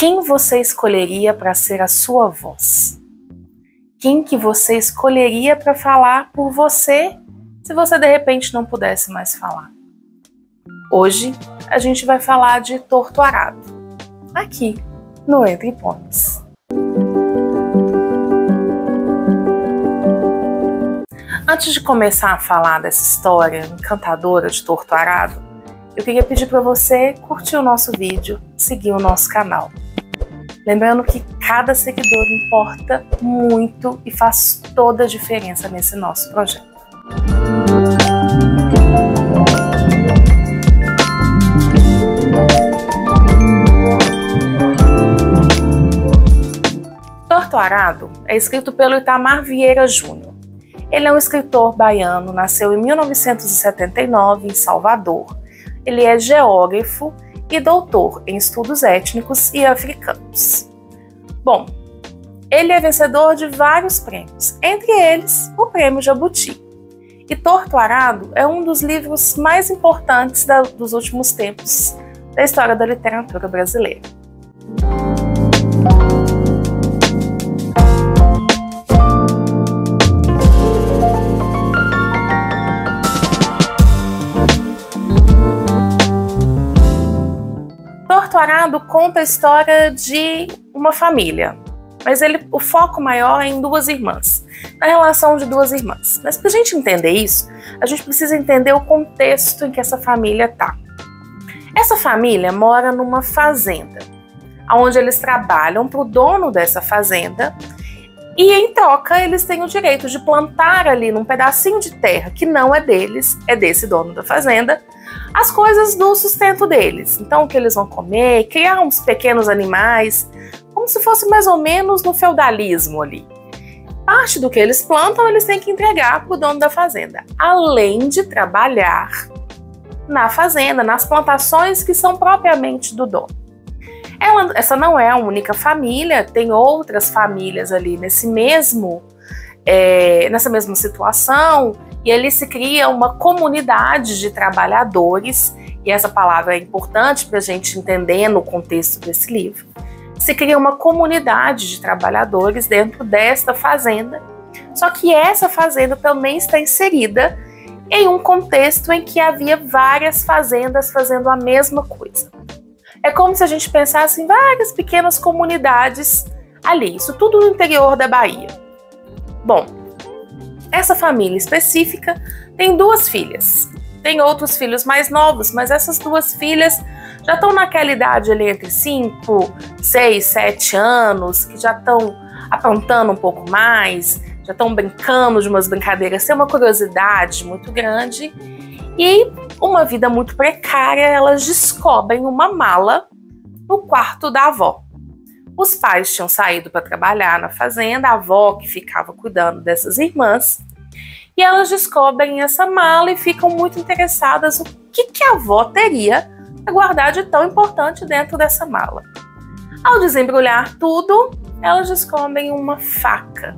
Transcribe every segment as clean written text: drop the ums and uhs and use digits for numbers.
Quem você escolheria para ser a sua voz? Quem que você escolheria para falar por você, se você de repente não pudesse mais falar? Hoje a gente vai falar de Torto Arado, aqui no Entre Pontes. Antes de começar a falar dessa história encantadora de Torto Arado, eu queria pedir para você curtir o nosso vídeo, seguir o nosso canal. Lembrando que cada seguidor importa muito e faz toda a diferença nesse nosso projeto. Torto Arado é escrito pelo Itamar Vieira Júnior. Ele é um escritor baiano, nasceu em 1979 em Salvador. Ele é geógrafo e doutor em estudos étnicos e africanos. Bom, ele é vencedor de vários prêmios, entre eles o Prêmio Jabuti. E Torto Arado é um dos livros mais importantes dos últimos tempos da história da literatura brasileira. Torto Arado conta a história de uma família, mas o foco maior é em duas irmãs, na relação de duas irmãs. Mas para a gente entender isso, a gente precisa entender o contexto em que essa família está. Essa família mora numa fazenda, onde eles trabalham para o dono dessa fazenda e em troca eles têm o direito de plantar ali num pedacinho de terra que não é deles, é desse dono da fazenda, as coisas do sustento deles. Então o que eles vão comer, criar uns pequenos animais, como se fosse mais ou menos no feudalismo ali. Parte do que eles plantam eles têm que entregar para o dono da fazenda, além de trabalhar na fazenda, nas plantações que são propriamente do dono. Essa não é a única família, tem outras famílias ali nessa mesma situação, e ali se cria uma comunidade de trabalhadores, e essa palavra é importante para a gente entender no contexto desse livro. Se cria uma comunidade de trabalhadores dentro desta fazenda, só que essa fazenda também está inserida em um contexto em que havia várias fazendas fazendo a mesma coisa. É como se a gente pensasse em várias pequenas comunidades ali, isso tudo no interior da Bahia. Bom, essa família específica tem duas filhas. Tem outros filhos mais novos, mas essas duas filhas já estão naquela idade ali entre 5, 6, 7 anos, que já estão aprontando um pouco mais, já estão brincando de umas brincadeiras, tem uma curiosidade muito grande. E uma vida muito precária, elas descobrem uma mala no quarto da avó. Os pais tinham saído para trabalhar na fazenda, a avó que ficava cuidando dessas irmãs, e elas descobrem essa mala e ficam muito interessadas no que a avó teria para guardar de tão importante dentro dessa mala. Ao desembrulhar tudo, elas descobrem uma faca.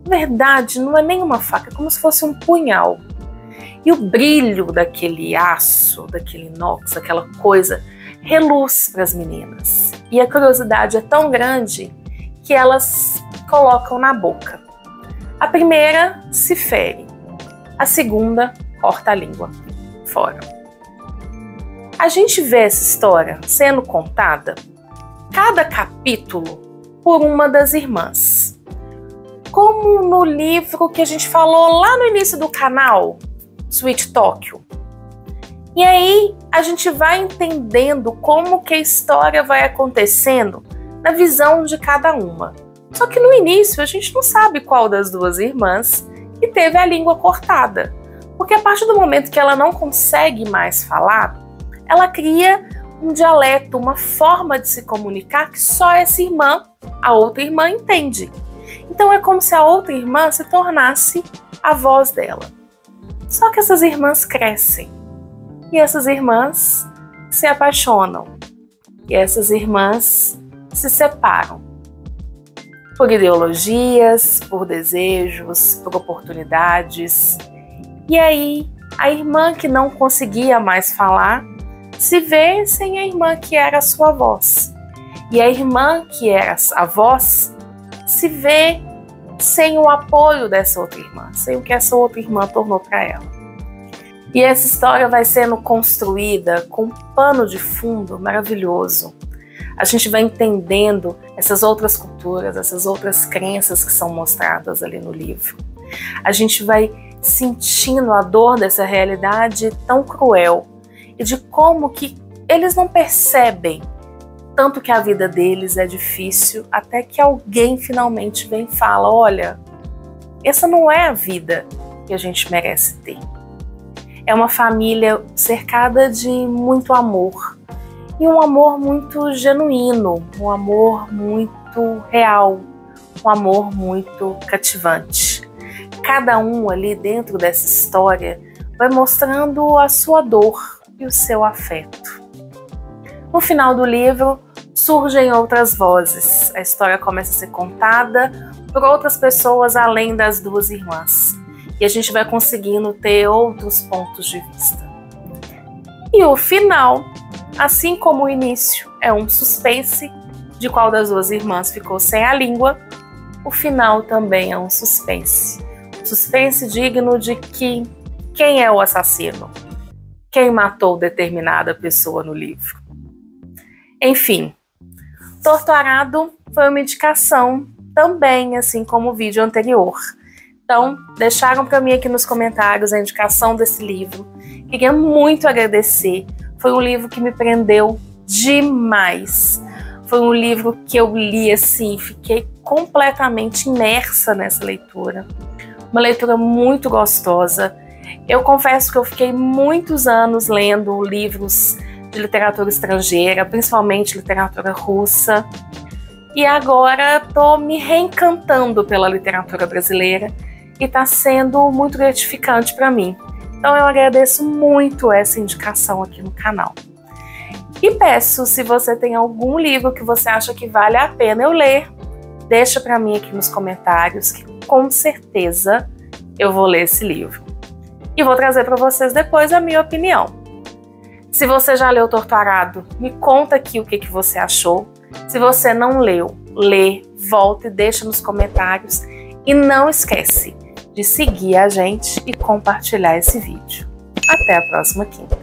Na verdade, não é nem uma faca, é como se fosse um punhal. E o brilho daquele aço, daquele inox, aquela coisa, reluz para as meninas. E a curiosidade é tão grande que elas colocam na boca. A primeira se fere, a segunda corta a língua fora. A gente vê essa história sendo contada, cada capítulo, por uma das irmãs. Como no livro que a gente falou lá no início do canal, Sweet Tóquio. E aí a gente vai entendendo como que a história vai acontecendo na visão de cada uma. Só que no início a gente não sabe qual das duas irmãs que teve a língua cortada. Porque a partir do momento que ela não consegue mais falar, ela cria um dialeto, uma forma de se comunicar que só essa irmã, a outra irmã, entende. Então é como se a outra irmã se tornasse a voz dela. Só que essas irmãs crescem, e essas irmãs se apaixonam, e essas irmãs se separam. Por ideologias, por desejos, por oportunidades. E aí, a irmã que não conseguia mais falar, se vê sem a irmã que era a sua voz. E a irmã, que era a voz, se vê sem o apoio dessa outra irmã, sem o que essa outra irmã tornou para ela. E essa história vai sendo construída com um pano de fundo maravilhoso. A gente vai entendendo essas outras culturas, essas outras crenças que são mostradas ali no livro. A gente vai sentindo a dor dessa realidade tão cruel e de como que eles não percebem tanto que a vida deles é difícil, até que alguém finalmente vem e fala: olha, essa não é a vida que a gente merece ter. É uma família cercada de muito amor, e um amor muito genuíno, um amor muito real, um amor muito cativante. Cada um ali dentro dessa história vai mostrando a sua dor e o seu afeto. No final do livro, surgem outras vozes. A história começa a ser contada por outras pessoas além das duas irmãs. E a gente vai conseguindo ter outros pontos de vista. E o final, assim como o início é um suspense de qual das duas irmãs ficou sem a língua, o final também é um suspense. Suspense digno de que quem é o assassino? Quem matou determinada pessoa no livro? Enfim, Torturado foi uma indicação também, assim como o vídeo anterior. Então, deixaram para mim aqui nos comentários a indicação desse livro. Queria muito agradecer. Foi um livro que me prendeu demais. Foi um livro que eu li assim, fiquei completamente imersa nessa leitura. Uma leitura muito gostosa. Eu confesso que eu fiquei muitos anos lendo livros de literatura estrangeira, principalmente literatura russa. E agora estou me reencantando pela literatura brasileira e está sendo muito gratificante para mim. Então eu agradeço muito essa indicação aqui no canal. E peço, se você tem algum livro que você acha que vale a pena eu ler, deixa para mim aqui nos comentários, que com certeza eu vou ler esse livro. E vou trazer para vocês depois a minha opinião. Se você já leu Torturado, me conta aqui o que você achou. Se você não leu, lê, volta e deixa nos comentários. E não esquece de seguir a gente e compartilhar esse vídeo. Até a próxima quinta.